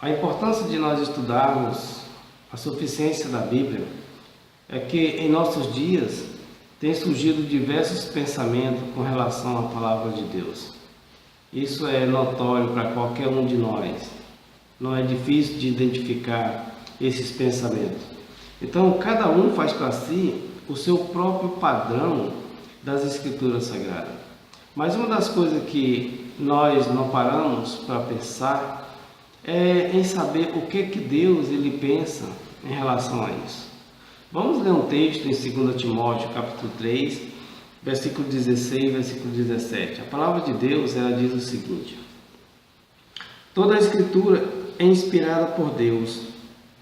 A importância de nós estudarmos a suficiência da Bíblia é que em nossos dias tem surgido diversos pensamentos com relação à palavra de Deus. Isso é notório para qualquer um de nós. Não é difícil de identificar esses pensamentos. Então, cada um faz para si o seu próprio padrão das Escrituras Sagradas. Mas uma das coisas que nós não paramos para pensar é em saber o que Deus ele pensa em relação a isso. Vamos ler um texto em 2 Timóteo, capítulo 3, versículo 16 e versículo 17. A palavra de Deus, ela diz o seguinte: toda a Escritura é inspirada por Deus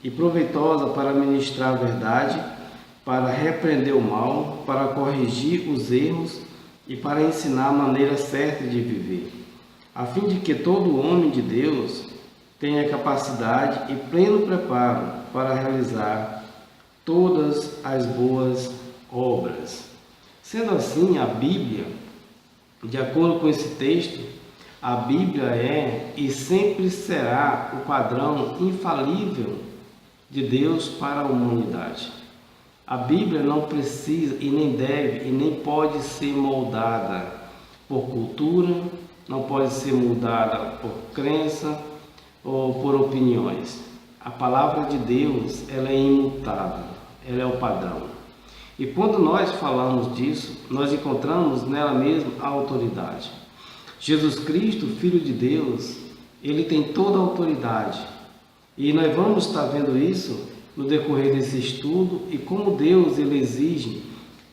e proveitosa para ministrar a verdade, para repreender o mal, para corrigir os erros e para ensinar a maneira certa de viver, a fim de que todo homem de Deus tenha capacidade e pleno preparo para realizar todas as boas obras. Sendo assim, a Bíblia, de acordo com esse texto, a Bíblia é e sempre será o padrão infalível de Deus para a humanidade. A Bíblia não precisa e nem deve e nem pode ser moldada por cultura, não pode ser moldada por crença ou por opiniões. A palavra de Deus, ela é imutável, ela é o padrão. E quando nós falamos disso, nós encontramos nela mesma a autoridade. Jesus Cristo, Filho de Deus, ele tem toda a autoridade. E nós vamos estar vendo isso no decorrer desse estudo e como Deus ele exige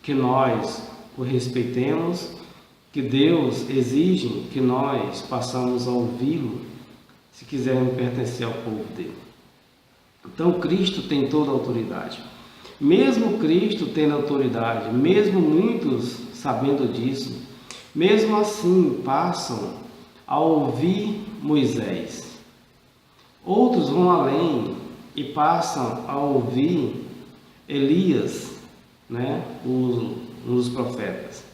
que nós o respeitemos, que Deus exige que nós passamos a ouvi-lo se quisermos pertencer ao povo dele. Então Cristo tem toda a autoridade. Mesmo Cristo tendo autoridade, mesmo muitos sabendo disso, mesmo assim passam a ouvir Moisés. Outros vão além e passam a ouvir Elias, um dos profetas.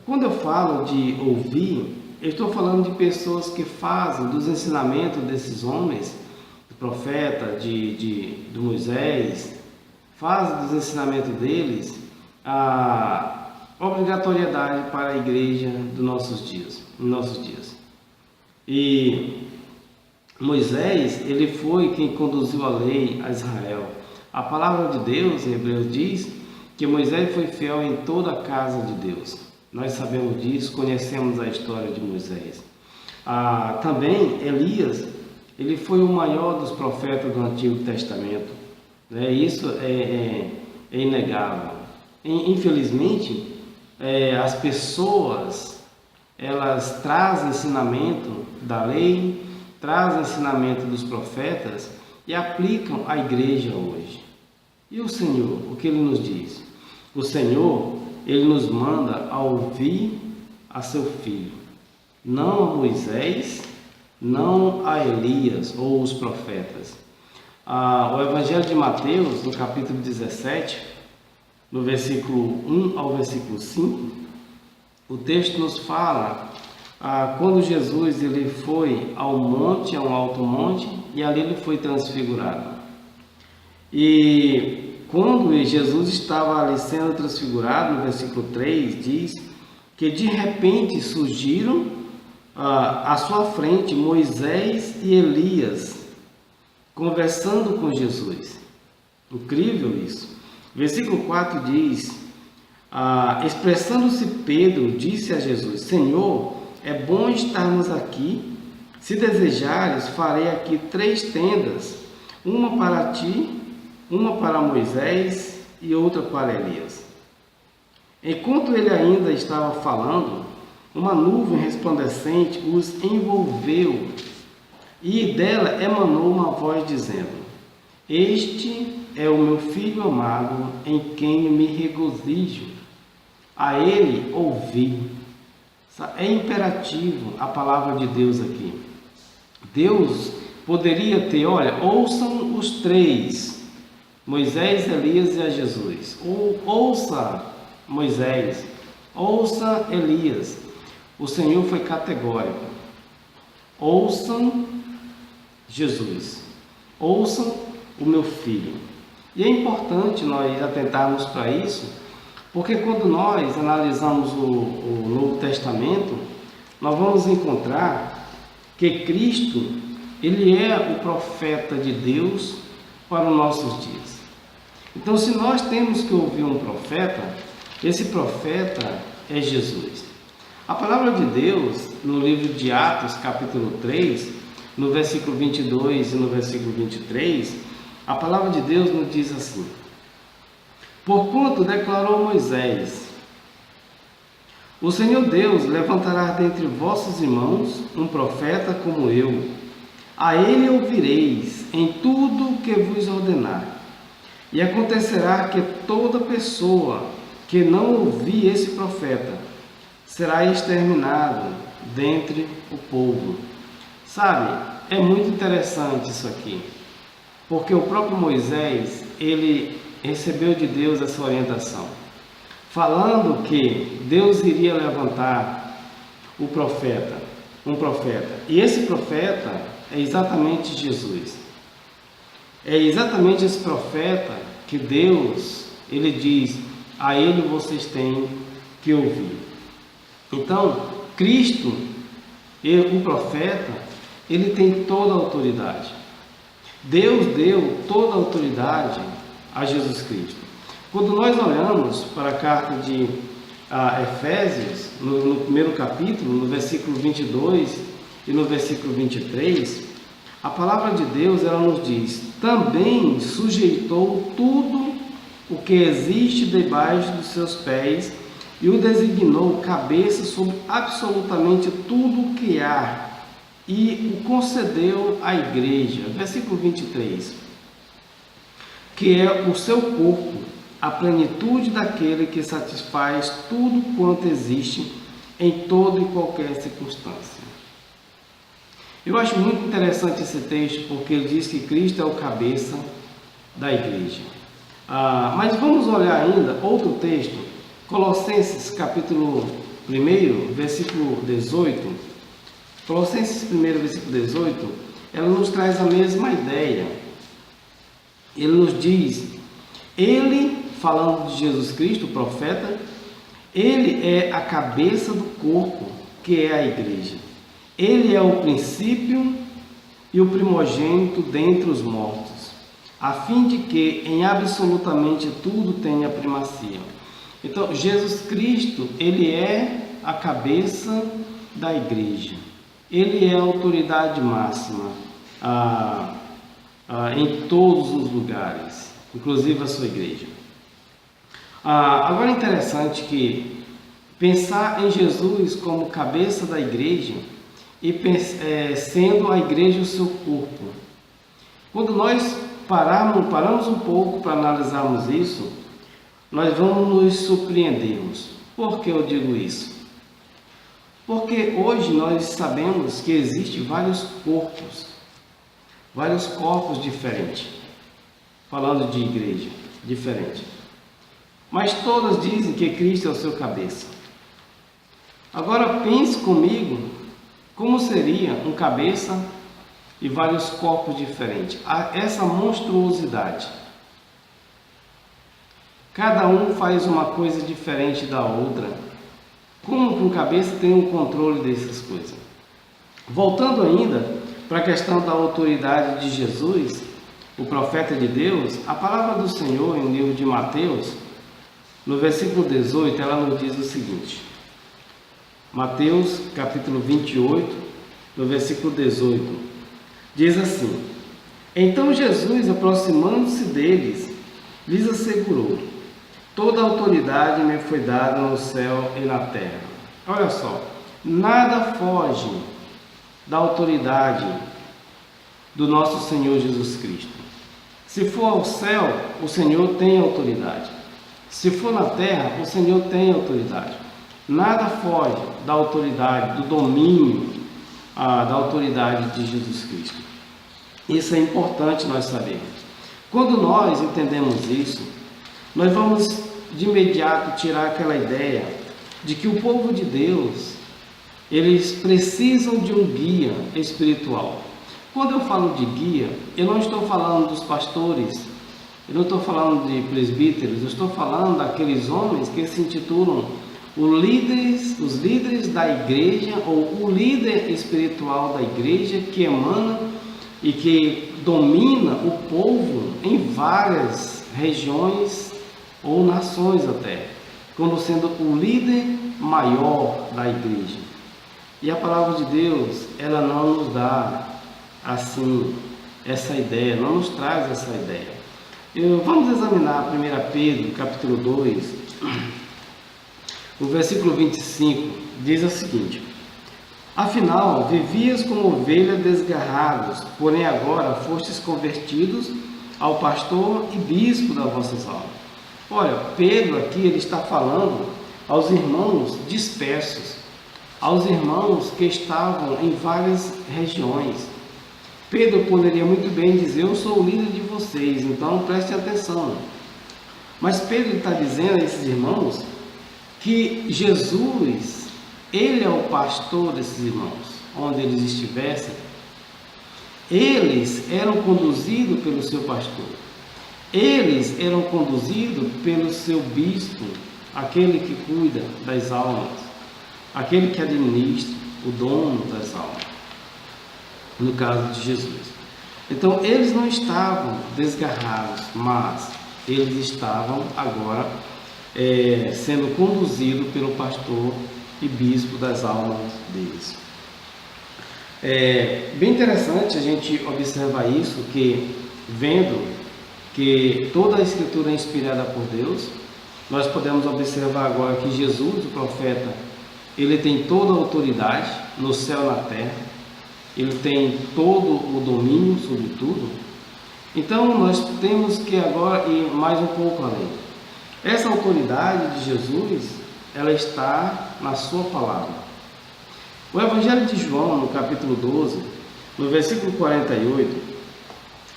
Quando eu falo de ouvir, eu estou falando de pessoas que fazem dos ensinamentos desses homens, do profeta, de Moisés, fazem dos ensinamentos deles a obrigatoriedade para a igreja dos nossos dias. E Moisés, ele foi quem conduziu a lei a Israel. A palavra de Deus, em Hebreus, diz que Moisés foi fiel em toda a casa de Deus. Nós sabemos disso, conhecemos a história de Moisés. Também Elias, ele foi o maior dos profetas do Antigo Testamento. Isso é inegável. Infelizmente, as pessoas, elas trazem ensinamento da lei, trazem ensinamento dos profetas e aplicam à igreja hoje. E o Senhor, o que Ele nos diz? O Senhor, Ele nos manda a ouvir a seu Filho, não a Moisés, não a Elias ou os profetas. O Evangelho de Mateus, no capítulo 17, no versículo 1 ao versículo 5, o texto nos fala quando Jesus ele foi ao monte, a um alto monte, e ali ele foi transfigurado. E quando Jesus estava ali sendo transfigurado, no versículo 3, diz que de repente surgiram à sua frente Moisés e Elias, conversando com Jesus. Incrível isso. Versículo 4 diz, expressando-se Pedro, disse a Jesus: Senhor, é bom estarmos aqui. Se desejares, farei aqui 3 tendas, uma para ti, uma para Moisés e outra para Elias. Enquanto ele ainda estava falando, uma nuvem resplandecente os envolveu e dela emanou uma voz dizendo: Este é o meu Filho amado, em quem me regozijo. A ele ouvi. É imperativo a palavra de Deus aqui. Deus poderia ter, ouçam os 3, Moisés, Elias e a Jesus. Ou ouça Moisés, ouça Elias. O Senhor foi categórico. Ouçam Jesus. Ouçam o meu filho. E é importante nós atentarmos para isso, porque quando nós analisamos o Novo Testamento, nós vamos encontrar que Cristo, ele é o profeta de Deus para os nossos dias. Então, se nós temos que ouvir um profeta, esse profeta é Jesus. A palavra de Deus, no livro de Atos, capítulo 3, no versículo 22 e no versículo 23, a palavra de Deus nos diz assim: porquanto declarou Moisés, o Senhor Deus levantará dentre vossos irmãos um profeta como eu. A ele ouvireis em tudo o que vos ordenar. E acontecerá que toda pessoa que não ouvir esse profeta será exterminado dentre o povo. Sabe, é muito interessante isso aqui, porque o próprio Moisés, ele recebeu de Deus essa orientação, falando que Deus iria levantar um profeta, e esse profeta é exatamente Jesus. É exatamente esse profeta que Deus, ele diz, a ele vocês têm que ouvir. Então, Cristo, o profeta, ele tem toda a autoridade. Deus deu toda a autoridade a Jesus Cristo. Quando nós olhamos para a carta de Efésios, no primeiro capítulo, no versículo 22 e no versículo 23, a palavra de Deus, ela nos diz: também sujeitou tudo o que existe debaixo dos seus pés e o designou cabeça sobre absolutamente tudo o que há, e o concedeu à igreja. Versículo 23, que é o seu corpo, a plenitude daquele que satisfaz tudo quanto existe em toda e qualquer circunstância. Eu acho muito interessante esse texto, porque ele diz que Cristo é o cabeça da igreja. Mas vamos olhar ainda outro texto, Colossenses capítulo 1, versículo 18. Colossenses 1, versículo 18, ela nos traz a mesma ideia. Ele nos diz, ele, falando de Jesus Cristo, o profeta, ele é a cabeça do corpo, que é a igreja. Ele é o princípio e o primogênito dentre os mortos, a fim de que em absolutamente tudo tenha primazia. Então, Jesus Cristo, ele é a cabeça da igreja. Ele é a autoridade máxima em todos os lugares, inclusive a sua igreja. Agora é interessante que pensar em Jesus como cabeça da igreja e sendo a igreja o seu corpo. Quando nós paramos um pouco para analisarmos isso, nós vamos nos surpreendermos. Por que eu digo isso? Porque hoje nós sabemos que existem vários corpos diferentes, falando de igreja diferente, mas todas dizem que Cristo é o seu cabeça. Agora pense comigo, como seria um cabeça e vários corpos diferentes? Essa monstruosidade. Cada um faz uma coisa diferente da outra. Como que um cabeça tem um controle dessas coisas? Voltando ainda para a questão da autoridade de Jesus, o profeta de Deus, a palavra do Senhor em livro de Mateus, no versículo 18, ela nos diz o seguinte. Mateus capítulo 28, no versículo 18, diz assim: então Jesus, aproximando-se deles, lhes assegurou: toda a autoridade me foi dada no céu e na terra. Olha só, nada foge da autoridade do nosso Senhor Jesus Cristo. Se for ao céu, o Senhor tem autoridade. Se for na terra, o Senhor tem autoridade. Nada foge da autoridade, do domínio, da autoridade de Jesus Cristo. Isso é importante nós sabermos. Quando nós entendemos isso, nós vamos de imediato tirar aquela ideia de que o povo de Deus, eles precisam de um guia espiritual. Quando eu falo de guia, eu não estou falando dos pastores, eu não estou falando de presbíteros, eu estou falando daqueles homens que se intitulam os líderes da igreja, ou o líder espiritual da igreja, que emana e que domina o povo em várias regiões ou nações até, como sendo o líder maior da igreja. E a palavra de Deus, ela não nos dá assim essa ideia, não nos traz essa ideia. Vamos examinar 1 Pedro, capítulo 2, o versículo 25, diz o seguinte: afinal, vivias como ovelhas desgarrados, porém agora fostes convertidos ao pastor e bispo das vossas almas. Olha, Pedro aqui ele está falando aos irmãos dispersos, aos irmãos que estavam em várias regiões. Pedro poderia muito bem dizer: eu sou o líder de vocês, então prestem atenção. Mas Pedro está dizendo a esses irmãos que Jesus, ele é o pastor desses irmãos, onde eles estivessem. Eles eram conduzidos pelo seu pastor, eles eram conduzidos pelo seu bispo, aquele que cuida das almas, aquele que administra, o dono das almas, no caso de Jesus. Então eles não estavam desgarrados, mas eles estavam agora sendo conduzidos pelo pastor e bispo das almas deles. É bem interessante a gente observar isso, que vendo que toda a escritura é inspirada por Deus, nós podemos observar agora que Jesus, o profeta, ele tem toda a autoridade no céu e na terra, ele tem todo o domínio sobre tudo. Então nós temos que agora ir mais um pouco além. Essa autoridade de Jesus, ela está na sua palavra. O Evangelho de João, no capítulo 12, no versículo 48,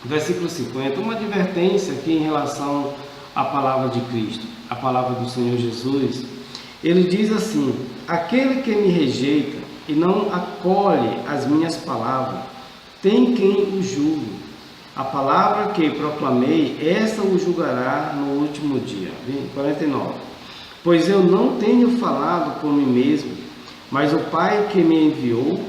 versículo 50, uma advertência aqui em relação à palavra de Cristo, a palavra do Senhor Jesus. Ele diz assim: aquele que me rejeita e não acolhe as minhas palavras, tem quem o julgue. A palavra que proclamei, essa o julgará no último dia. 49. Pois eu não tenho falado por mim mesmo, mas o Pai que me enviou,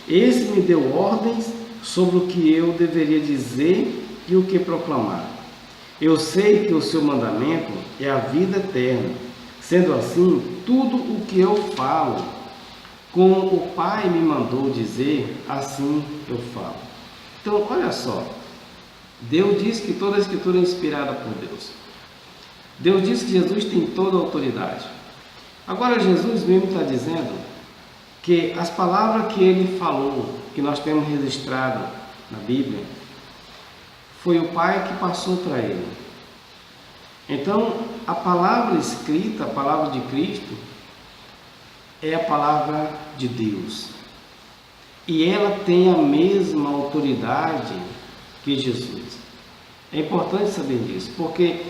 esse me deu ordens sobre o que eu deveria dizer e o que proclamar. Eu sei que o seu mandamento é a vida eterna. Sendo assim, tudo o que eu falo, como o Pai me mandou dizer, assim eu falo. Então, olha só. Deus diz que toda a escritura é inspirada por Deus. Deus diz que Jesus tem toda a autoridade. Agora Jesus mesmo está dizendo que as palavras que ele falou, que nós temos registrado na Bíblia, foi o Pai que passou para ele. Então, a palavra escrita, a palavra de Cristo, é a palavra de Deus. E ela tem a mesma autoridade que Jesus. É importante saber disso, porque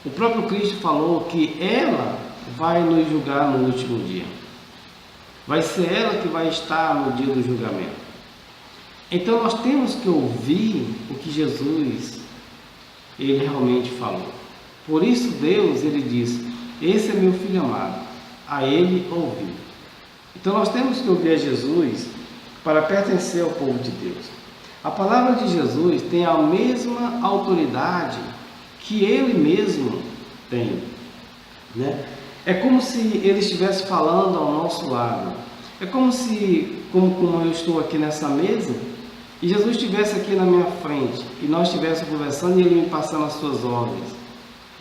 o próprio Cristo falou que ela vai nos julgar no último dia. Vai ser ela que vai estar no dia do julgamento. Então nós temos que ouvir o que Jesus ele realmente falou. Por isso Deus ele diz: esse é meu filho amado, a ele ouvi. Então nós temos que ouvir a Jesus para pertencer ao povo de Deus. A palavra de Jesus tem a mesma autoridade que ele mesmo tem, né? É como se ele estivesse falando ao nosso lado. É como se, como eu estou aqui nessa mesa, e Jesus estivesse aqui na minha frente, e nós estivéssemos conversando e ele me passando as suas ordens.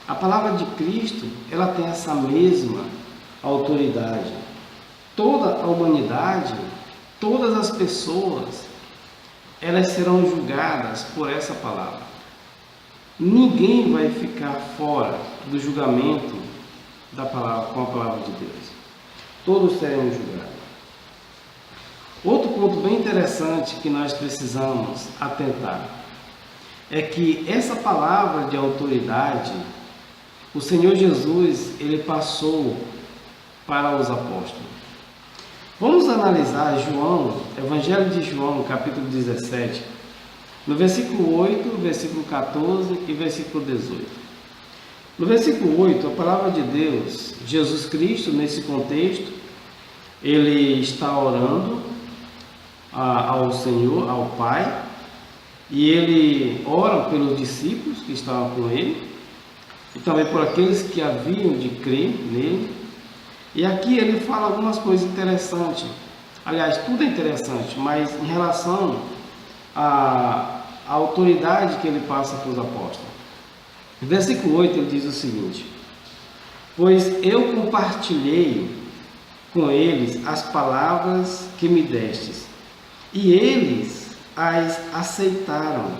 A palavra de Cristo, ela tem essa mesma autoridade. Toda a humanidade, todas as pessoas, elas serão julgadas por essa palavra. Ninguém vai ficar fora do julgamento da palavra, com a palavra de Deus. Todos serão julgados. Outro ponto bem interessante que nós precisamos atentar é que essa palavra de autoridade, o Senhor Jesus, ele passou para os apóstolos. Vamos analisar João, Evangelho de João, capítulo 17, no versículo 8, versículo 14 e versículo 18. No versículo 8, a palavra de Deus, Jesus Cristo, nesse contexto, ele está orando ao Senhor, ao Pai, e ele ora pelos discípulos que estavam com ele, e também por aqueles que haviam de crer nele. E aqui ele fala algumas coisas interessantes. Aliás, tudo é interessante, mas em relação à autoridade que ele passa para os apóstolos. No versículo 8 ele diz o seguinte: pois eu compartilhei com eles as palavras que me destes, e eles as aceitaram.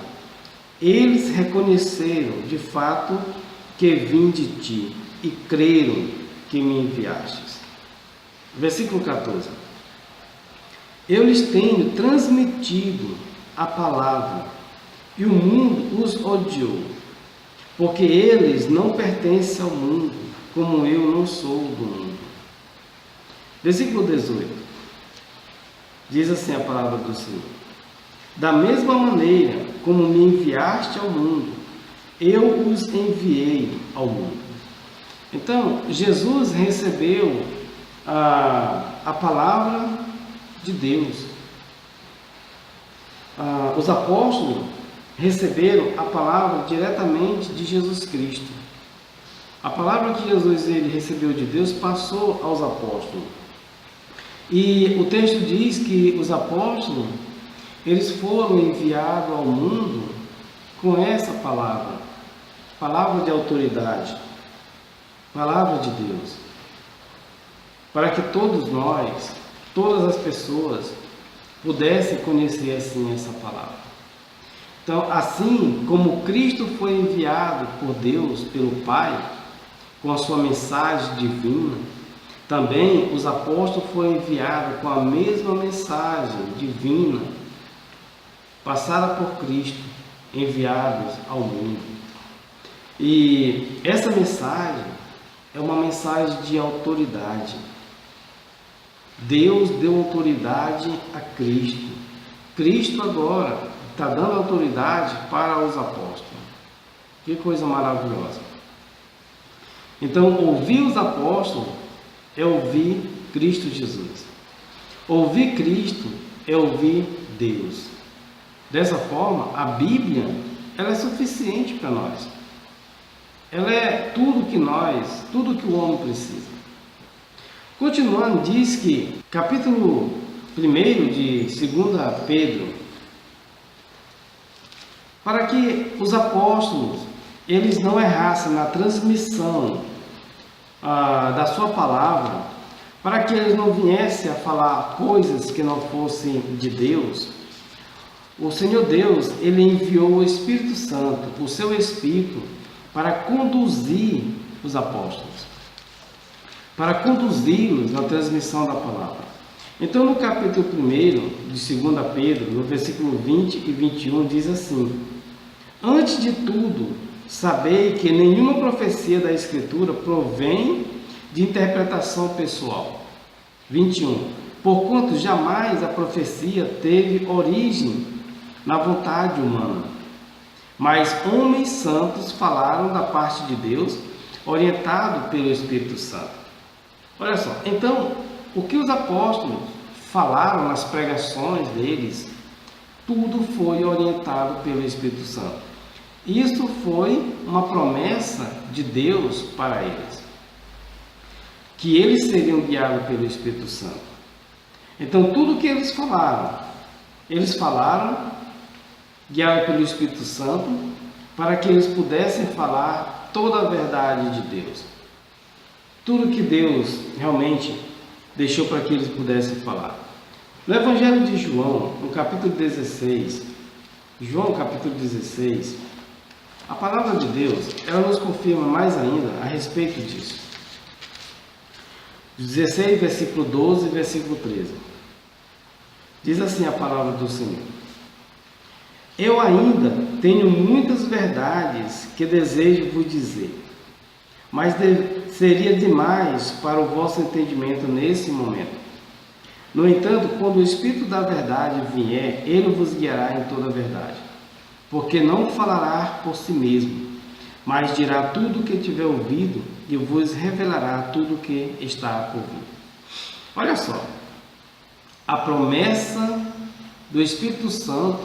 Eles reconheceram de fato que vim de ti e creram que me enviastes. Versículo 14. Eu lhes tenho transmitido a palavra, e o mundo os odiou, porque eles não pertencem ao mundo, como eu não sou do mundo. Versículo 18. Diz assim a palavra do Senhor: da mesma maneira como me enviaste ao mundo, eu os enviei ao mundo. Então, Jesus recebeu a palavra de Deus. Os apóstolos receberam a palavra diretamente de Jesus Cristo. A palavra que Jesus ele recebeu de Deus passou aos apóstolos. E o texto diz que os apóstolos, eles foram enviados ao mundo com essa palavra, palavra de autoridade, palavra de Deus, para que todos nós, todas as pessoas, pudessem conhecer assim essa palavra. Então, assim como Cristo foi enviado por Deus, pelo Pai, com a sua mensagem divina, também os apóstolos foram enviados com a mesma mensagem divina, passada por Cristo, enviados ao mundo. E essa mensagem é uma mensagem de autoridade. Deus deu autoridade a Cristo. Cristo agora está dando autoridade para os apóstolos. Que coisa maravilhosa. Então, ouvir os apóstolos é ouvir Cristo Jesus. Ouvir Cristo é ouvir Deus. Dessa forma, a Bíblia, ela é suficiente para nós. Ela é tudo que o homem precisa. Continuando, diz que, capítulo 1 de 2 Pedro, para que os apóstolos, eles não errassem na transmissão da sua palavra, para que eles não viessem a falar coisas que não fossem de Deus, o Senhor Deus, ele enviou o Espírito Santo, o seu Espírito, para conduzir os apóstolos, para conduzi-los na transmissão da palavra. Então, no capítulo 1 de 2 Pedro, no versículo 20 e 21, diz assim: antes de tudo, sabei que nenhuma profecia da Escritura provém de interpretação pessoal. 21. Porquanto jamais a profecia teve origem na vontade humana, mas homens santos falaram da parte de Deus, orientado pelo Espírito Santo. Olha só, então, o que os apóstolos falaram nas pregações deles, tudo foi orientado pelo Espírito Santo. Isso foi uma promessa de Deus para eles, que eles seriam guiados pelo Espírito Santo. Então, tudo que eles falaram guiado pelo Espírito Santo, para que eles pudessem falar toda a verdade de Deus. Tudo que Deus realmente deixou para que eles pudessem falar. No Evangelho de João, no capítulo 16, João capítulo 16, a palavra de Deus, ela nos confirma mais ainda a respeito disso. 16, versículo 12 e versículo 13. Diz assim a palavra do Senhor: eu ainda tenho muitas verdades que desejo vos dizer, mas seria demais para o vosso entendimento nesse momento. No entanto, quando o Espírito da verdade vier, ele vos guiará em toda a verdade. porque não falará por si mesmo, mas dirá tudo o que tiver ouvido e vos revelará tudo o que está por vir. Olha só, a promessa do Espírito Santo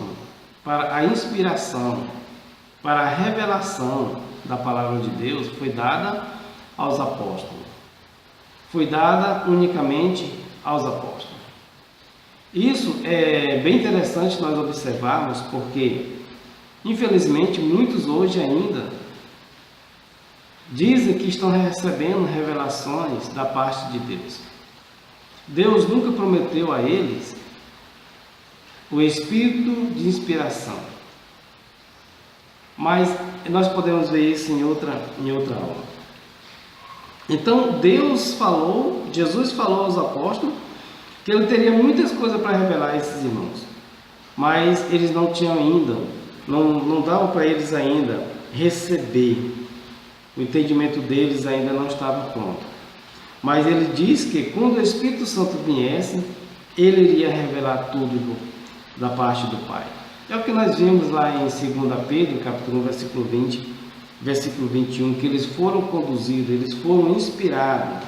para a inspiração, para a revelação da palavra de Deus foi dada aos apóstolos. Foi dada unicamente aos apóstolos. Isso é bem interessante nós observarmos, porque infelizmente muitos hoje ainda dizem que estão recebendo revelações da parte de Deus. Deus nunca prometeu a eles o espírito de inspiração. Mas nós podemos ver isso em outra aula. Então Deus falou, Jesus falou aos apóstolos que ele teria muitas coisas para revelar a esses irmãos, mas eles não tinham ainda, não dava para eles ainda receber, o entendimento deles ainda não estava pronto. Mas ele diz que quando o Espírito Santo viesse, ele iria revelar tudo da parte do Pai. É o que nós vimos lá em 2 Pedro, capítulo 1, versículo 20, versículo 21, que eles foram conduzidos, eles foram inspirados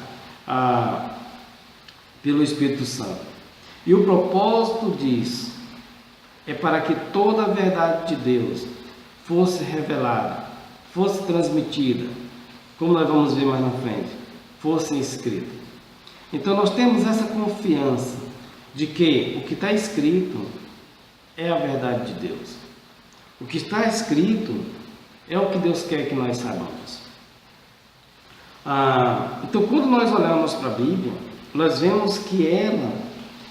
pelo Espírito Santo. E o propósito disso é para que toda a verdade de Deus fosse revelada, fosse transmitida, como nós vamos ver mais na frente, fosse escrita. Então nós temos essa confiança de que o que está escrito é a verdade de Deus. O que está escrito é o que Deus quer que nós saibamos. Então quando nós olhamos para a Bíblia, nós vemos que ela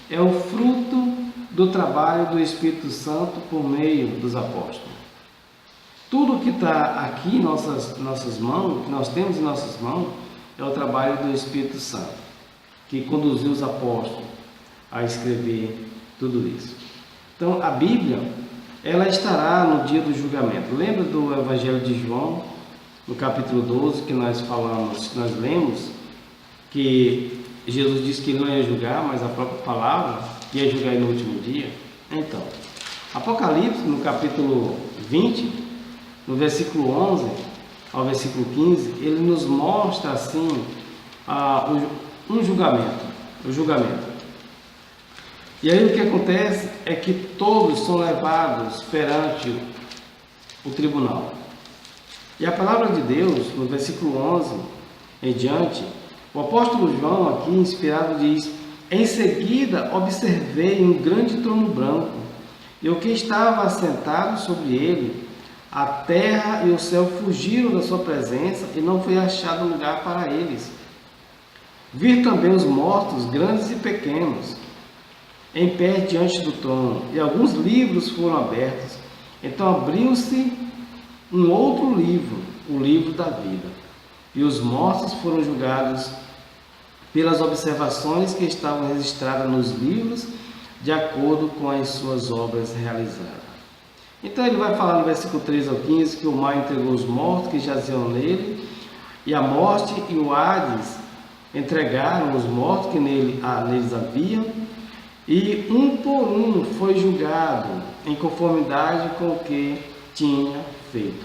é o fruto do trabalho do Espírito Santo por meio dos apóstolos. Tudo que está aqui em nossas mãos, que nós temos em nossas mãos, é o trabalho do Espírito Santo, que conduziu os apóstolos a escrever tudo isso. Então a Bíblia, ela estará no dia do julgamento. Lembra do Evangelho de João, no capítulo 12, que nós lemos, que Jesus disse que ele não ia julgar, mas a própria palavra ia julgar no último dia? Então, Apocalipse, no capítulo 20, no versículo 11 ao versículo 15, ele nos mostra assim o julgamento. E aí o que acontece é que todos são levados perante o tribunal. E a palavra de Deus, no versículo 11 em diante, o apóstolo João aqui, inspirado, diz: em seguida observei um grande trono branco, e o que estava assentado sobre ele, a terra e o céu fugiram da sua presença, e não foi achado lugar para eles. Vi também os mortos, grandes e pequenos, em pé diante do trono, e alguns livros foram abertos. Então abriu-se um outro livro, o livro da vida, e os mortos foram julgados pelas observações que estavam registradas nos livros, de acordo com as suas obras realizadas. Então ele vai falar no versículo 3 ao 15 que o mar entregou os mortos que jaziam nele, e a morte e o Hades entregaram os mortos que neles haviam, e um por um foi julgado em conformidade com o que tinha feito.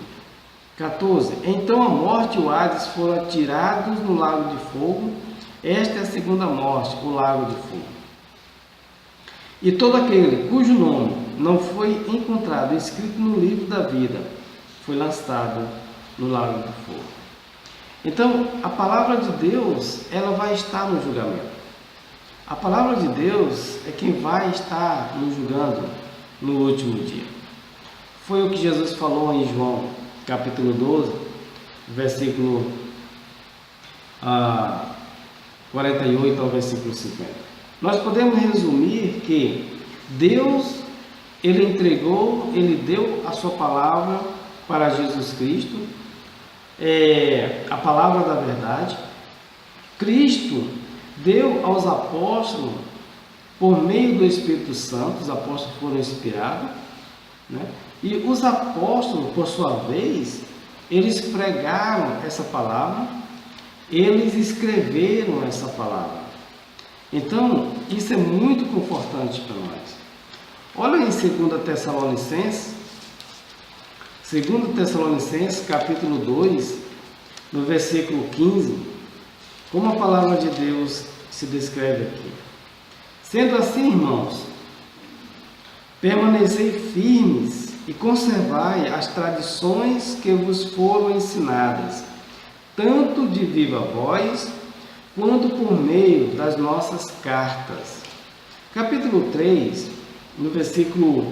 14. Então a morte e o Hades foram atirados no lago de fogo. Esta é a segunda morte, o lago de fogo. E todo aquele cujo nome não foi encontrado escrito no livro da vida foi lançado no lago de fogo. Então a palavra de Deus, ela vai estar no julgamento. A palavra de Deus é quem vai estar nos julgando no último dia. Foi o que Jesus falou em João, capítulo 12, versículo 48 ao versículo 50. Nós podemos resumir que Deus, ele deu a sua palavra para Jesus Cristo, a palavra da verdade. Cristo deu aos apóstolos, por meio do Espírito Santo, os apóstolos foram inspirados, né? E os apóstolos, por sua vez, eles pregaram essa palavra, eles escreveram essa palavra. Então, isso é muito confortante para nós. Olha em 2 Tessalonicenses, Segundo Tessalonicenses, capítulo 2, no versículo 15, como a palavra de Deus se descreve aqui. Sendo assim, irmãos, permanecei firmes e conservai as tradições que vos foram ensinadas, tanto de viva voz, quanto por meio das nossas cartas. Capítulo 3, no versículo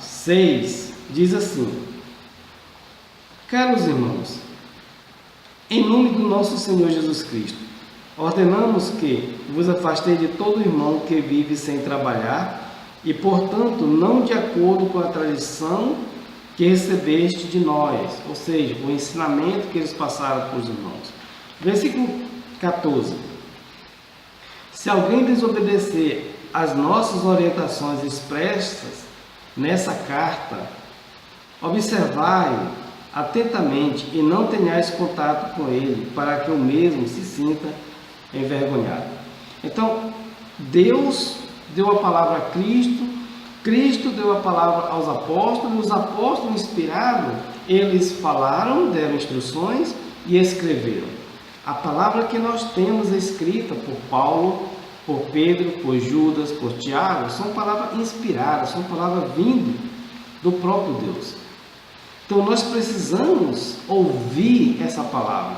6, diz assim: Caros irmãos, em nome do nosso Senhor Jesus Cristo, ordenamos que vos afasteis de todo irmão que vive sem trabalhar e, portanto, não de acordo com a tradição que recebeste de nós, ou seja, o ensinamento que eles passaram para os irmãos. Versículo 14. Se alguém desobedecer às nossas orientações expressas nessa carta, observai atentamente e não tenhais contato com ele, para que o mesmo se sinta envergonhado. Então, Deus deu a palavra a Cristo, Cristo deu a palavra aos apóstolos, os apóstolos inspirados, eles falaram, deram instruções e escreveram. A palavra que nós temos escrita por Paulo, por Pedro, por Judas, por Tiago, são palavras inspiradas, são palavras vindo do próprio Deus. Então nós precisamos ouvir essa palavra,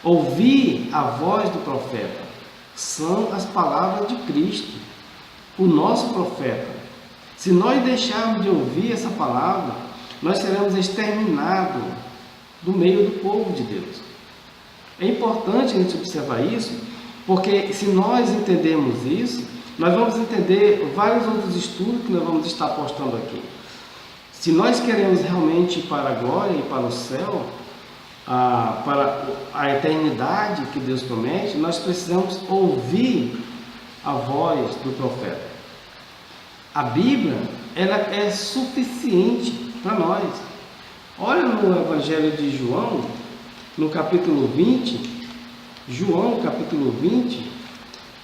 ouvir a voz do profeta. São as palavras de Cristo, o nosso profeta. Se nós deixarmos de ouvir essa palavra, nós seremos exterminados do meio do povo de Deus. É importante a gente observar isso, porque se nós entendermos isso, nós vamos entender vários outros estudos que nós vamos estar postando aqui. Se nós queremos realmente ir para a glória e para o céu, para a eternidade que Deus promete, nós precisamos ouvir a voz do profeta. A Bíblia, ela é suficiente para nós. Olha no Evangelho de João, no capítulo 20, João capítulo 20,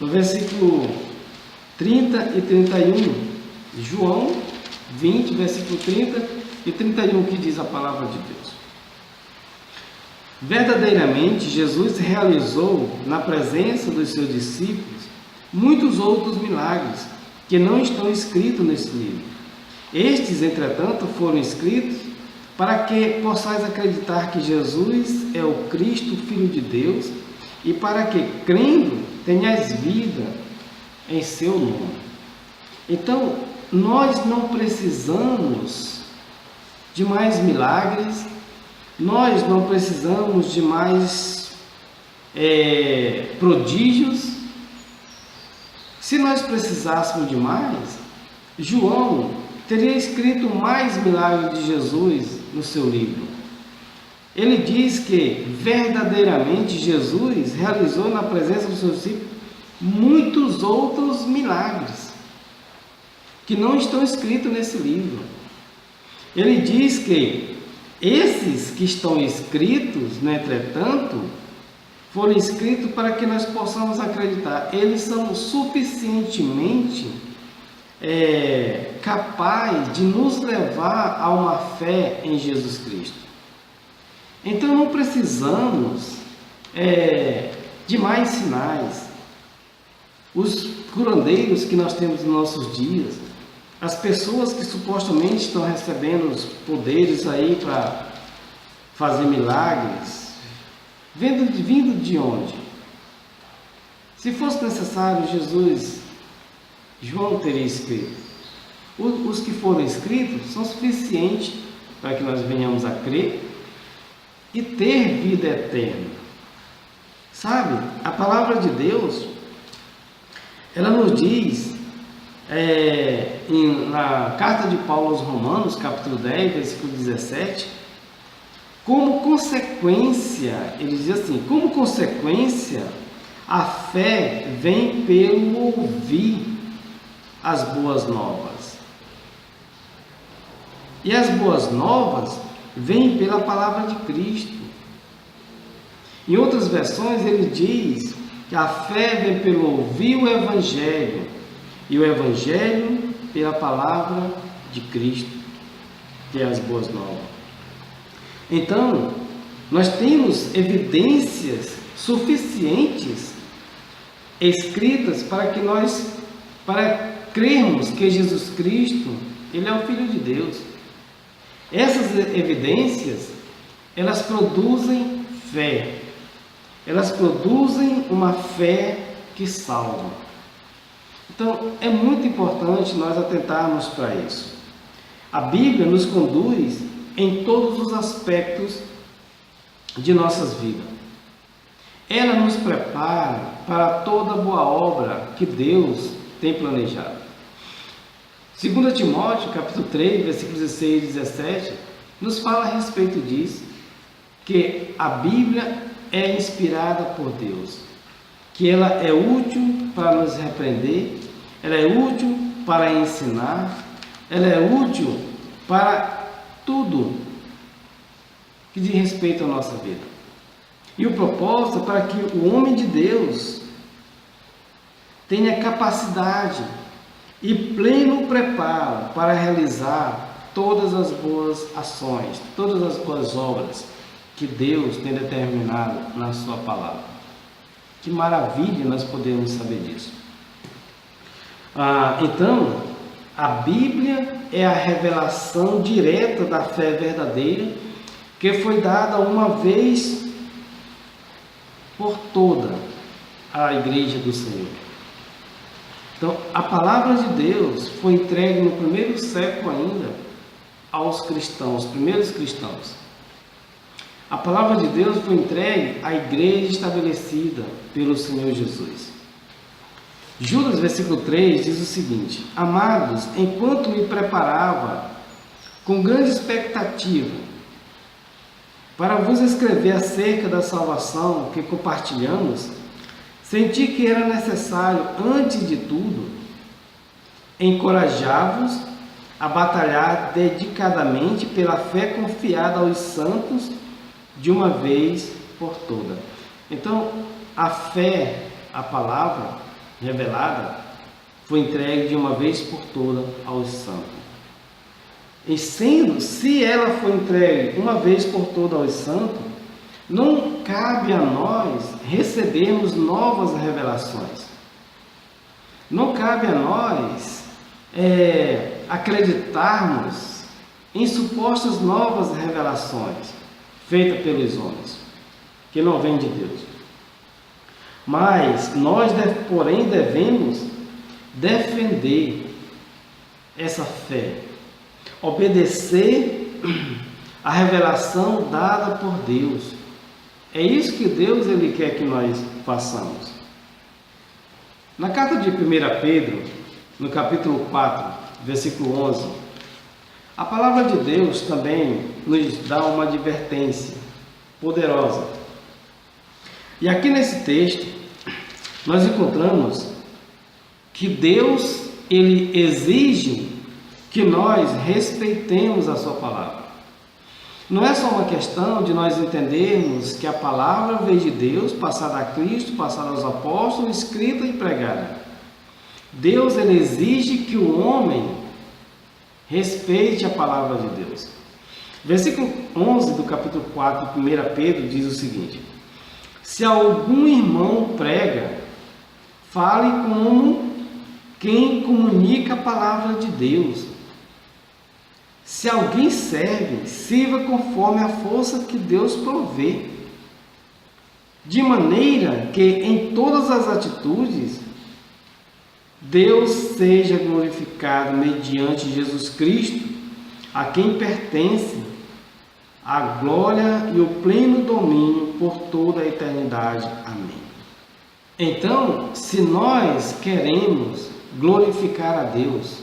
no versículo 30 e 31. João 20, versículo 30 e 31, que diz a palavra de Deus. Verdadeiramente, Jesus realizou na presença dos seus discípulos muitos outros milagres que não estão escritos nesse livro. Estes, entretanto, foram escritos para que possais acreditar que Jesus é o Cristo, Filho de Deus, e para que, crendo, tenhais vida em seu nome. Então, nós não precisamos de mais milagres, nós não precisamos de mais prodígios. Se nós precisássemos de mais, João teria escrito mais milagres de Jesus no seu livro. Ele diz que verdadeiramente Jesus realizou na presença dos seus discípulos muitos outros milagres que não estão escritos nesse livro. Ele diz que esses que estão escritos, no entretanto, foram escritos para que nós possamos acreditar. Eles são suficientemente capazes de nos levar a uma fé em Jesus Cristo. Então não precisamos de mais sinais. Os curandeiros que nós temos nos nossos dias, as pessoas que supostamente estão recebendo os poderes aí para fazer milagres, vindo de onde? Se fosse necessário, João teria escrito. Os que foram escritos são suficientes para que nós venhamos a crer e ter vida eterna. Sabe, a palavra de Deus, ela nos diz, na carta de Paulo aos Romanos, capítulo 10, versículo 17, como consequência, ele diz assim, como consequência, a fé vem pelo ouvir as boas novas. E as boas novas vêm pela palavra de Cristo. Em outras versões ele diz que a fé vem pelo ouvir o Evangelho, e o Evangelho pela palavra de Cristo. que é as boas novas. Então, nós temos evidências suficientes escritas para crermos que Jesus Cristo, Ele é o Filho de Deus. Essas evidências, elas produzem fé. Elas produzem uma fé que salva. Então, é muito importante nós atentarmos para isso. A Bíblia nos conduz em todos os aspectos de nossas vidas. Ela nos prepara para toda boa obra que Deus tem planejado. 2 Timóteo, capítulo 3, versículos 16 e 17, nos fala a respeito disso, que a Bíblia é inspirada por Deus, que ela é útil para nos repreender, ela é útil para ensinar, ela é útil para tudo que diz respeito à nossa vida. E o propósito é para que o homem de Deus tenha capacidade e pleno preparo para realizar todas as boas ações, todas as boas obras que Deus tem determinado na sua palavra. Que maravilha nós podemos saber disso. Então, a Bíblia é a revelação direta da fé verdadeira que foi dada uma vez por toda a Igreja do Senhor. Então, a palavra de Deus foi entregue no primeiro século ainda aos cristãos, primeiros cristãos. A palavra de Deus foi entregue à igreja estabelecida pelo Senhor Jesus. Judas, versículo 3, diz o seguinte: Amados, enquanto me preparava com grande expectativa para vos escrever acerca da salvação que compartilhamos, senti que era necessário, antes de tudo, encorajar-vos a batalhar dedicadamente pela fé confiada aos santos de uma vez por toda. Então, a fé, a palavra revelada, foi entregue de uma vez por toda aos santos. E se ela foi entregue uma vez por toda aos santos, não cabe a nós recebermos novas revelações. Não cabe a nós acreditarmos em supostas novas revelações feitas pelos homens, que não vêm de Deus. Mas nós, porém, devemos defender essa fé, obedecer a revelação dada por Deus. É isso que Deus ele quer que nós façamos. Na carta de 1 Pedro, no capítulo 4, versículo 11, a palavra de Deus também nos dá uma advertência poderosa. E aqui nesse texto, nós encontramos que Deus ele exige que nós respeitemos a sua palavra. Não é só uma questão de nós entendermos que a palavra veio de Deus, passada a Cristo, passada aos apóstolos, escrita e pregada. Deus ele exige que o homem respeite a palavra de Deus. Versículo 11 do capítulo 4 de 1 Pedro diz o seguinte: Se algum irmão prega, fale como quem comunica a palavra de Deus. Se alguém serve, sirva conforme a força que Deus provê, de maneira que em todas as atitudes Deus seja glorificado mediante Jesus Cristo, a quem pertence a glória e o pleno domínio por toda a eternidade. Amém. Então, se nós queremos glorificar a Deus,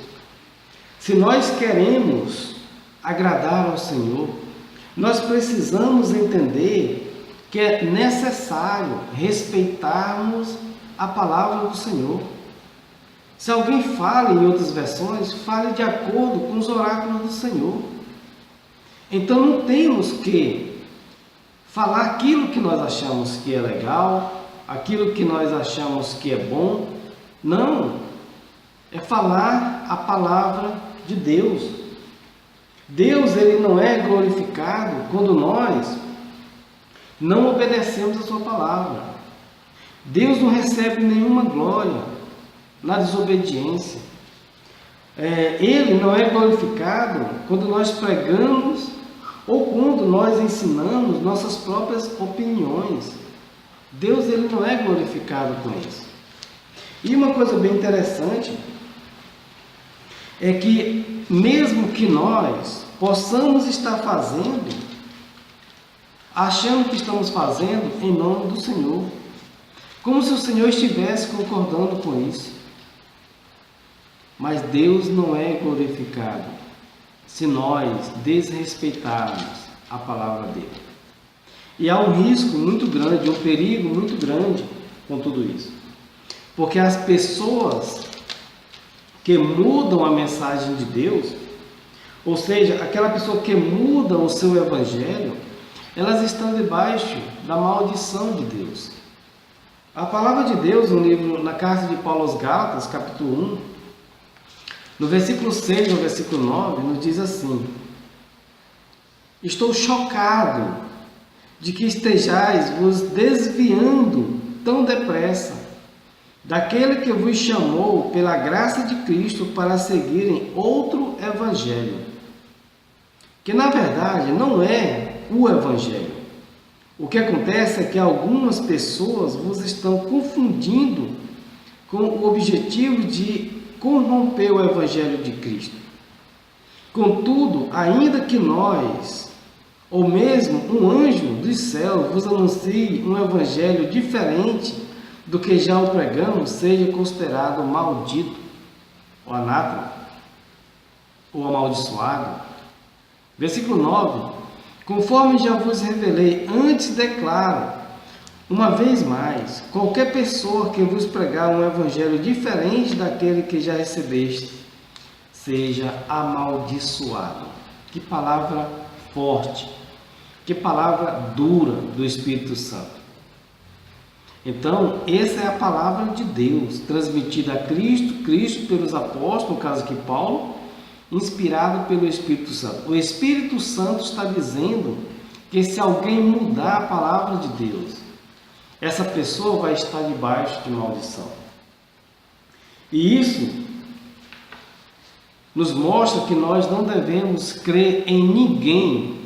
se nós queremos agradar ao Senhor, nós precisamos entender que é necessário respeitarmos a palavra do Senhor. Se alguém fala em outras versões, fale de acordo com os oráculos do Senhor. Então não temos que falar aquilo que nós achamos que é legal, aquilo que nós achamos que é bom. Não, é falar a palavra de Deus. Deus, ele não é glorificado quando nós não obedecemos a sua palavra. Deus não recebe nenhuma glória na desobediência. Ele não é glorificado quando nós pregamos ou quando nós ensinamos nossas próprias opiniões. Deus, ele não é glorificado com isso. E uma coisa bem interessante é que mesmo que nós possamos estar fazendo, achando que estamos fazendo em nome do Senhor, como se o Senhor estivesse concordando com isso. Mas Deus não é glorificado se nós desrespeitarmos a palavra dele. E há um risco muito grande, um perigo muito grande com tudo isso. Porque as pessoas que mudam a mensagem de Deus, ou seja, aquela pessoa que muda o seu evangelho, elas estão debaixo da maldição de Deus. A palavra de Deus no livro, na carta de Paulo aos Gálatas, capítulo 1, no versículo 6 e no versículo 9, nos diz assim: estou chocado de que estejais vos desviando tão depressa daquele que vos chamou pela graça de Cristo para seguirem outro evangelho, que na verdade não é o evangelho. O que acontece é que algumas pessoas vos estão confundindo com o objetivo de corromper o evangelho de Cristo. Contudo, ainda que nós, ou mesmo um anjo dos céus, vos anuncie um evangelho diferente do que já o pregamos, seja considerado maldito, ou anátema, ou amaldiçoado. Versículo 9: conforme já vos revelei, antes declaro, uma vez mais, qualquer pessoa que vos pregar um evangelho diferente daquele que já recebeste, seja amaldiçoado. Que palavra forte, que palavra dura do Espírito Santo. Então, essa é a palavra de Deus, transmitida a Cristo pelos apóstolos, no caso aqui Paulo, inspirado pelo Espírito Santo. O Espírito Santo está dizendo que se alguém mudar a palavra de Deus, essa pessoa vai estar debaixo de maldição. E isso nos mostra que nós não devemos crer em ninguém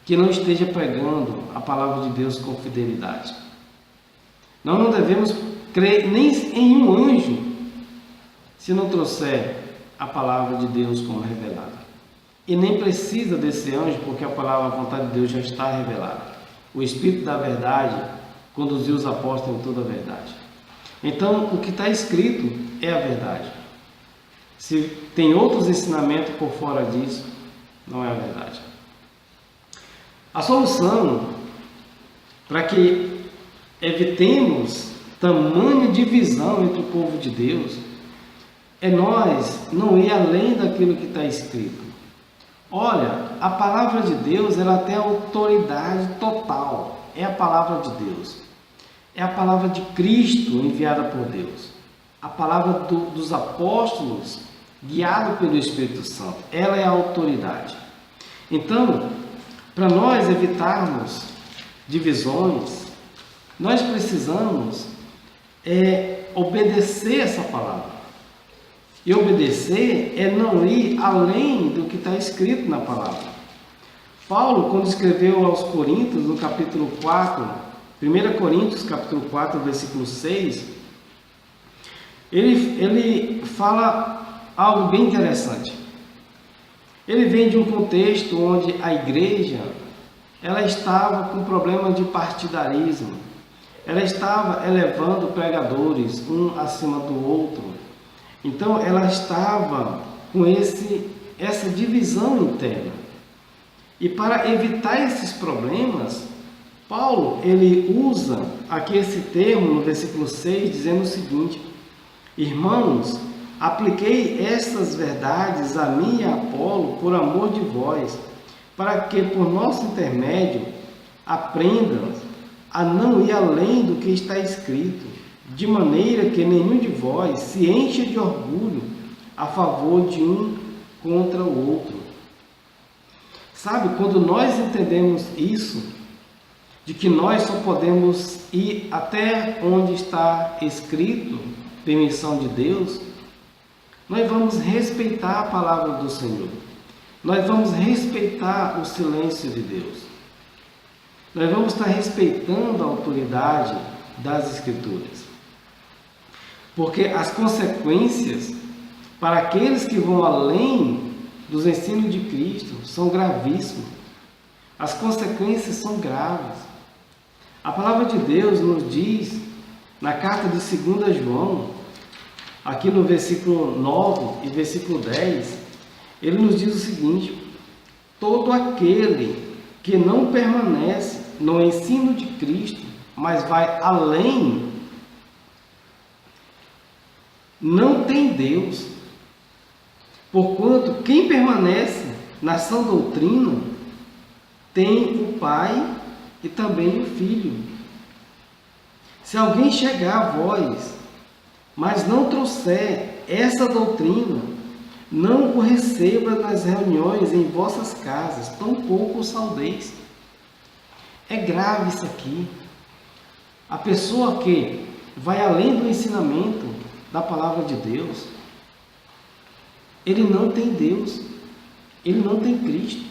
que não esteja pregando a palavra de Deus com fidelidade. Nós não devemos crer nem em um anjo se não trouxer a palavra de Deus como revelada. E nem precisa desse anjo, porque a palavra, a vontade de Deus já está revelada. O Espírito da verdade conduziu os apóstolos em toda a verdade. Então, o que está escrito é a verdade. Se tem outros ensinamentos por fora disso, não é a verdade. A solução para que evitemos tamanha divisão entre o povo de Deus é nós não ir além daquilo que está escrito. Olha, a palavra de Deus, ela tem autoridade total. É a palavra de Deus. É a palavra de Cristo enviada por Deus. A palavra dos apóstolos guiada pelo Espírito Santo. Ela é a autoridade. Então, para nós evitarmos divisões, nós precisamos obedecer essa palavra. E obedecer é não ir além do que está escrito na palavra. Paulo, quando escreveu aos Coríntios, no capítulo 4, 1 Coríntios, capítulo 4, versículo 6, ele fala algo bem interessante. Ele vem de um contexto onde a igreja, ela estava com problema de partidarismo. Ela estava elevando pregadores, um acima do outro. Então, ela estava com essa divisão interna. E para evitar esses problemas, Paulo, ele usa aqui esse termo no versículo 6, dizendo o seguinte: irmãos, apliquei estas verdades a mim e a Apolo por amor de vós, para que por nosso intermédio aprendam a não ir além do que está escrito, de maneira que nenhum de vós se encha de orgulho a favor de um contra o outro. Sabe, quando nós entendemos isso, de que nós só podemos ir até onde está escrito, permissão de Deus, nós vamos respeitar a palavra do Senhor. Nós vamos respeitar o silêncio de Deus. Nós vamos estar respeitando a autoridade das Escrituras. Porque as consequências para aqueles que vão além dos ensinos de Cristo são gravíssimas. As consequências são graves. A palavra de Deus nos diz, na carta de 2 João, aqui no versículo 9 e versículo 10, ele nos diz o seguinte: todo aquele que não permanece no ensino de Cristo, mas vai além, não tem Deus. Porquanto quem permanece na sã doutrina tem o Pai e também o Filho. Se alguém chegar a vós, mas não trouxer essa doutrina, não o receba nas reuniões em vossas casas, tampouco o saudeis. É grave isso aqui. A pessoa que vai além do ensinamento da palavra de Deus, ele não tem Deus, ele não tem Cristo.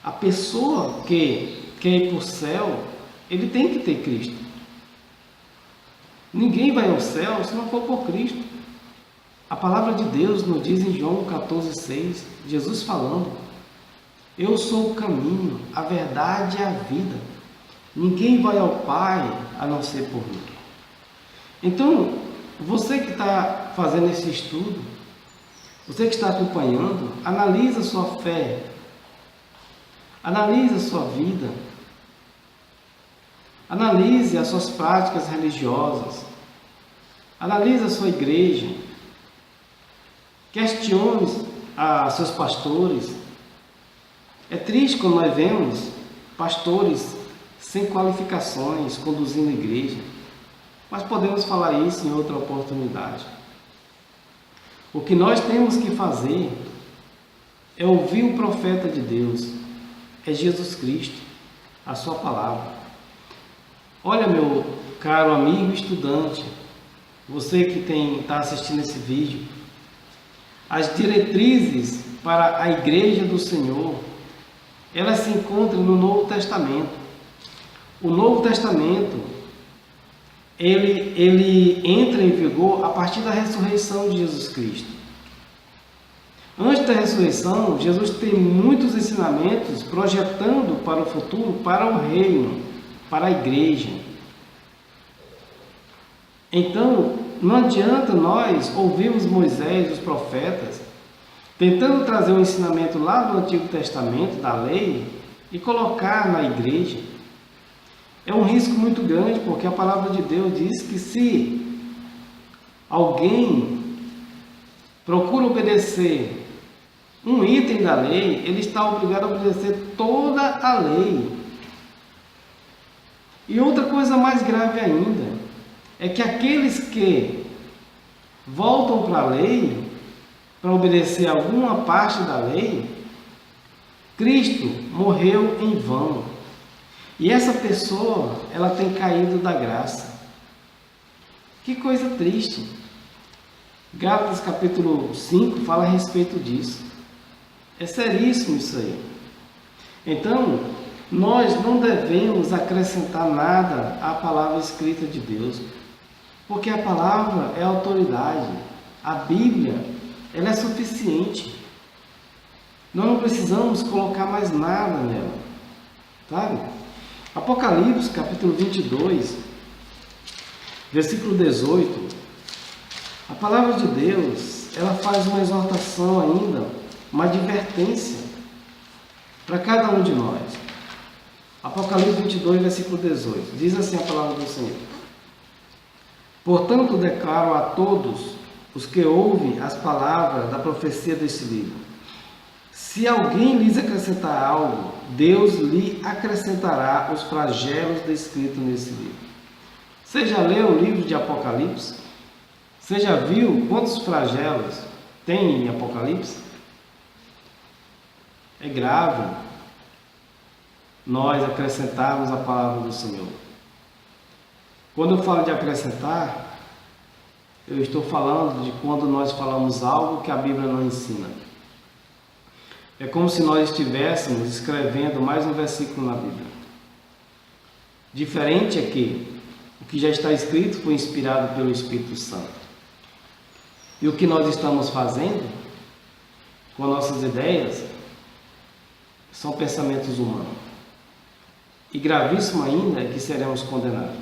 A pessoa que quer ir para o céu, ele tem que ter Cristo. Ninguém vai ao céu se não for por Cristo. A palavra de Deus nos diz em João 14,6, Jesus falando: eu sou o caminho, a verdade e a vida. Ninguém vai ao Pai a não ser por mim. Então, você que está fazendo esse estudo, você que está acompanhando, analisa a sua fé, analise a sua vida, analise as suas práticas religiosas, analise a sua igreja, questione a seus pastores. É triste quando nós vemos pastores sem qualificações conduzindo a igreja, mas podemos falar isso em outra oportunidade. O que nós temos que fazer é ouvir o profeta de Deus, é Jesus Cristo, a sua palavra. Olha, meu caro amigo estudante, você que está assistindo esse vídeo, as diretrizes para a igreja do Senhor, elas se encontram no Novo Testamento. O Novo Testamento, ele entra em vigor a partir da ressurreição de Jesus Cristo. Antes da ressurreição, Jesus tem muitos ensinamentos projetando para o futuro, para o reino, para a igreja. Então, não adianta nós ouvirmos Moisés, os profetas, tentando trazer um ensinamento lá do Antigo Testamento, da lei, e colocar na igreja. É um risco muito grande, porque a palavra de Deus diz que se alguém procura obedecer um item da lei, ele está obrigado a obedecer toda a lei. E outra coisa mais grave ainda, é que aqueles que voltam para a lei, para obedecer alguma parte da lei, Cristo morreu em vão. E essa pessoa, ela tem caído da graça. Que coisa triste. Gálatas capítulo 5 fala a respeito disso. É seríssimo isso aí. Então, nós não devemos acrescentar nada à palavra escrita de Deus, porque a palavra é autoridade. A Bíblia, ela é suficiente. Nós não precisamos colocar mais nada nela, sabe? Apocalipse, capítulo 22, versículo 18, a palavra de Deus, ela faz uma exortação ainda, uma advertência para cada um de nós. Apocalipse 22, versículo 18, diz assim a palavra do Senhor: portanto, declaro a todos os que ouvem as palavras da profecia deste livro: se alguém lhes acrescentar algo, Deus lhe acrescentará os flagelos descritos nesse livro. Você já leu o livro de Apocalipse? Você já viu quantos flagelos tem em Apocalipse? É grave nós acrescentarmos a palavra do Senhor. Quando eu falo de acrescentar, eu estou falando de quando nós falamos algo que a Bíblia não ensina. É como se nós estivéssemos escrevendo mais um versículo na Bíblia. Diferente é que o que já está escrito foi inspirado pelo Espírito Santo. E o que nós estamos fazendo com nossas ideias são pensamentos humanos. E gravíssimo ainda é que seremos condenados.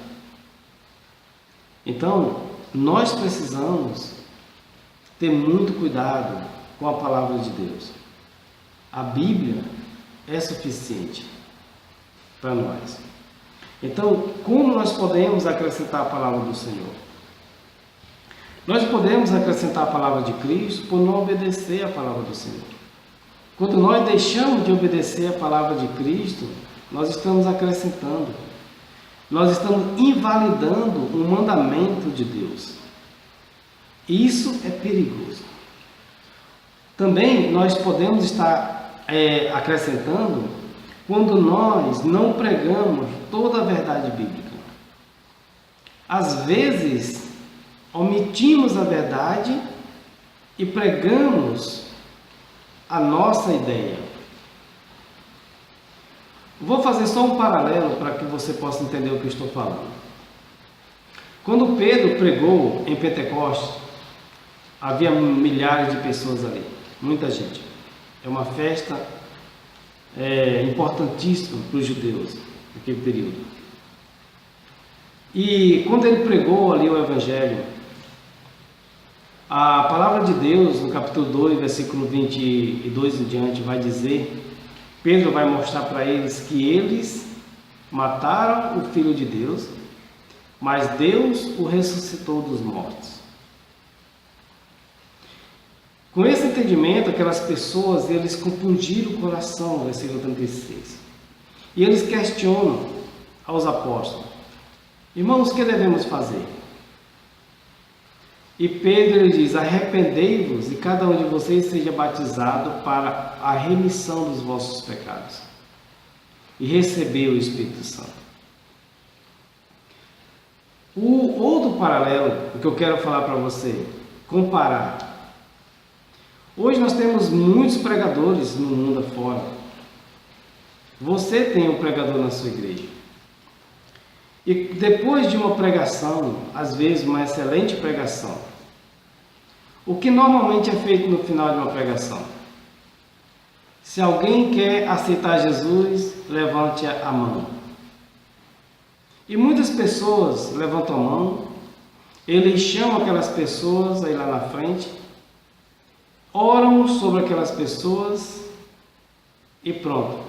Então, nós precisamos ter muito cuidado com a palavra de Deus. A Bíblia é suficiente para nós. Então, como nós podemos acrescentar a palavra do Senhor? Nós podemos acrescentar a palavra de Cristo por não obedecer a palavra do Senhor. Quando nós deixamos de obedecer a palavra de Cristo, nós estamos acrescentando. Nós estamos invalidando um mandamento de Deus. E isso é perigoso. Também nós podemos estar acrescentando quando nós não pregamos toda a verdade bíblica. Às vezes, omitimos a verdade e pregamos a nossa ideia. Vou fazer só um paralelo para que você possa entender o que eu estou falando. Quando Pedro pregou em Pentecostes, havia milhares de pessoas ali, muita gente. É uma festa importantíssima para os judeus naquele período. E quando ele pregou ali o Evangelho, a palavra de Deus, no capítulo 2, versículo 22 em diante, vai dizer, Pedro vai mostrar para eles que eles mataram o Filho de Deus, mas Deus o ressuscitou dos mortos. Com esse entendimento, aquelas pessoas, eles compungiram o coração, versículo 36. E eles questionam aos apóstolos, irmãos, o que devemos fazer? E Pedro ele diz, arrependei-vos e cada um de vocês seja batizado para a remissão dos vossos pecados e receber o Espírito Santo. O outro paralelo que eu quero falar para você, comparar. Hoje nós temos muitos pregadores no mundo afora. Você tem um pregador na sua igreja. E depois de uma pregação, às vezes uma excelente pregação, o que normalmente é feito no final de uma pregação? Se alguém quer aceitar Jesus, levante a mão. E muitas pessoas levantam a mão, ele chama aquelas pessoas aí lá na frente, oram sobre aquelas pessoas e pronto.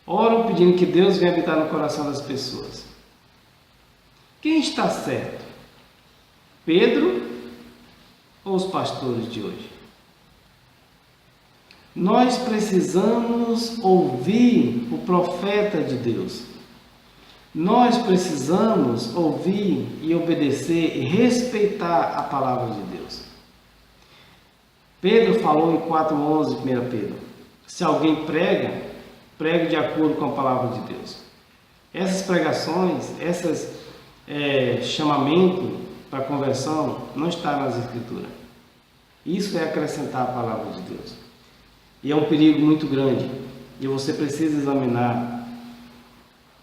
Oram pedindo que Deus venha habitar no coração das pessoas. Quem está certo? Pedro ou os pastores de hoje? Nós precisamos ouvir o profeta de Deus. Nós precisamos ouvir e obedecer e respeitar a palavra de Deus. Pedro falou em 4:11, 1 Pedro. Se alguém prega, pregue de acordo com a palavra de Deus. Essas pregações, chamamento para conversão, não está nas Escrituras. Isso é acrescentar a palavra de Deus. E é um perigo muito grande. E você precisa examinar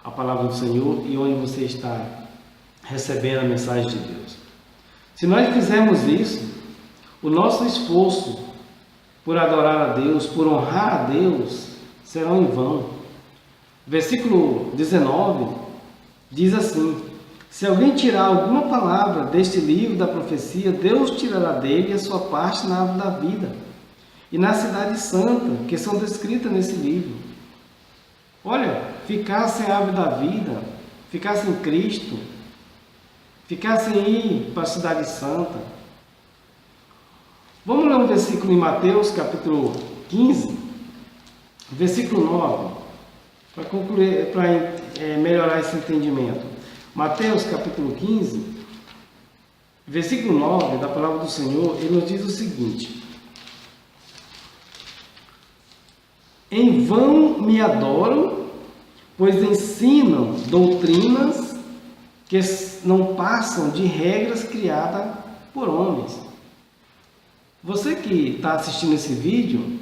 a palavra do Senhor e onde você está recebendo a mensagem de Deus. Se nós fizermos isso, o nosso esforço por adorar a Deus, por honrar a Deus, serão em vão. Versículo 19 diz assim: se alguém tirar alguma palavra deste livro da profecia, Deus tirará dele a sua parte na árvore da vida e na cidade santa, que são descritas nesse livro. Olha, ficar sem a árvore da vida, ficar sem Cristo, ficar sem ir para a cidade santa. Vamos ler um versículo em Mateus, capítulo 15, versículo 9, para concluir, para melhorar esse entendimento. Mateus, capítulo 15, versículo 9 da palavra do Senhor, ele nos diz o seguinte: Em vão me adoram, pois ensinam doutrinas que não passam de regras criadas por homens. Você que está assistindo esse vídeo,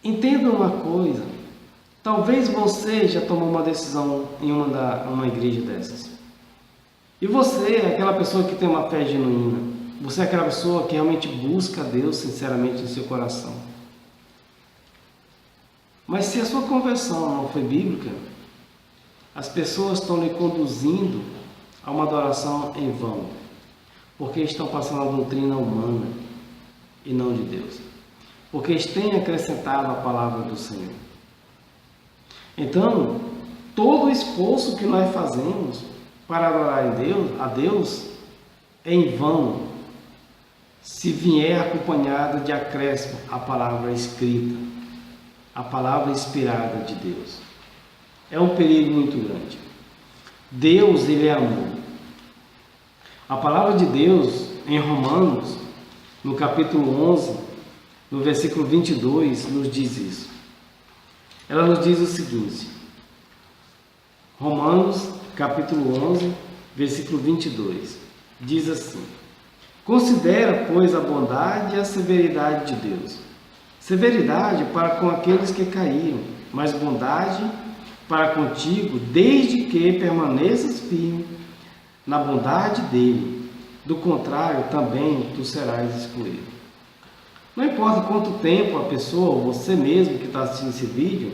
entenda uma coisa. Talvez você já tomou uma decisão em uma igreja dessas. E você é aquela pessoa que tem uma fé genuína. Você é aquela pessoa que realmente busca a Deus sinceramente em seu coração. Mas se a sua conversão não foi bíblica, as pessoas estão lhe conduzindo a uma adoração em vão, porque estão passando a doutrina humana e não de Deus, porque eles têm acrescentado a palavra do Senhor. Então, todo o esforço que nós fazemos para adorar a Deus é em vão, se vier acompanhado de acréscimo a palavra escrita, a palavra inspirada de Deus. É um perigo muito grande. Deus, Ele é amor. A palavra de Deus em Romanos, no capítulo 11, no versículo 22, nos diz isso. Ela nos diz o seguinte, Romanos, capítulo 11, versículo 22, diz assim: considera, pois, a bondade e a severidade de Deus. Severidade para com aqueles que caíram, mas bondade para contigo, desde que permaneças firme na bondade dele. Do contrário, também tu serás excluído. Não importa quanto tempo a pessoa, ou você mesmo que está assistindo esse vídeo,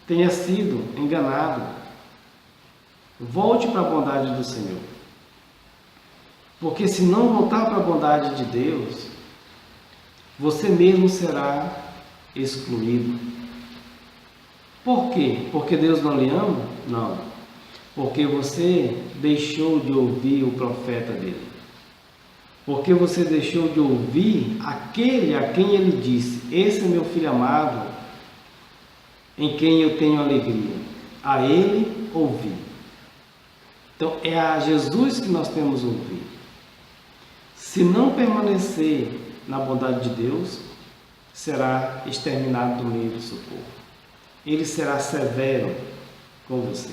tenha sido enganado, volte para a bondade do Senhor. Porque se não voltar para a bondade de Deus, você mesmo será excluído. Por quê? Porque Deus não lhe ama? Não. Porque você deixou de ouvir o profeta dele. Porque você deixou de ouvir aquele a quem ele disse: esse é meu filho amado, em quem eu tenho alegria. A ele ouvi. Então é a Jesus que nós temos que ouvir. Se não permanecer na bondade de Deus, será exterminado do meio do seu povo. Ele será severo com você.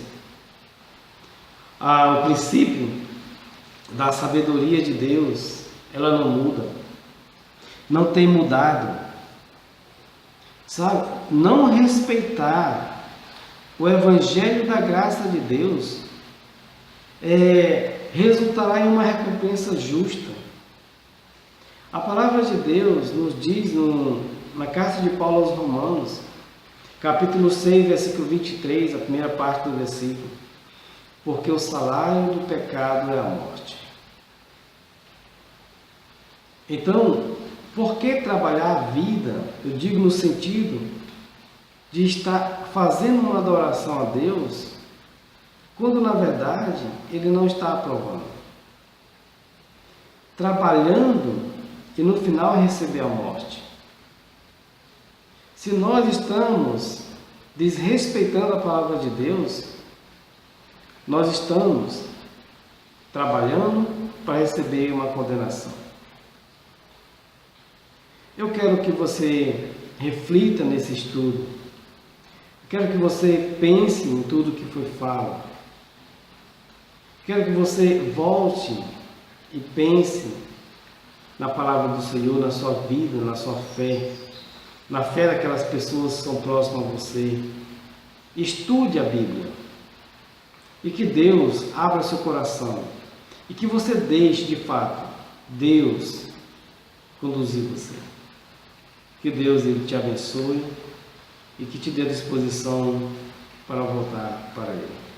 O princípio da sabedoria de Deus, ela não muda, não tem mudado. Sabe? Não respeitar o evangelho da graça de Deus resultará em uma recompensa justa. A palavra de Deus nos diz na carta de Paulo aos Romanos, capítulo 6, versículo 23, a primeira parte do versículo: porque o salário do pecado é a morte. Então, por que trabalhar a vida? Eu digo no sentido de estar fazendo uma adoração a Deus, quando na verdade Ele não está aprovando. Trabalhando e no final receber a morte. Se nós estamos desrespeitando a palavra de Deus, nós estamos trabalhando para receber uma condenação. Eu quero que você reflita nesse estudo. Eu quero que você pense em tudo que foi falado. Quero que você volte e pense na palavra do Senhor, na sua vida, na sua fé, na fé daquelas pessoas que são próximas a você. Estude a Bíblia. E que Deus abra seu coração. E que você deixe, de fato, Deus conduzir você. Que Deus Ele te abençoe e que te dê disposição para voltar para Ele.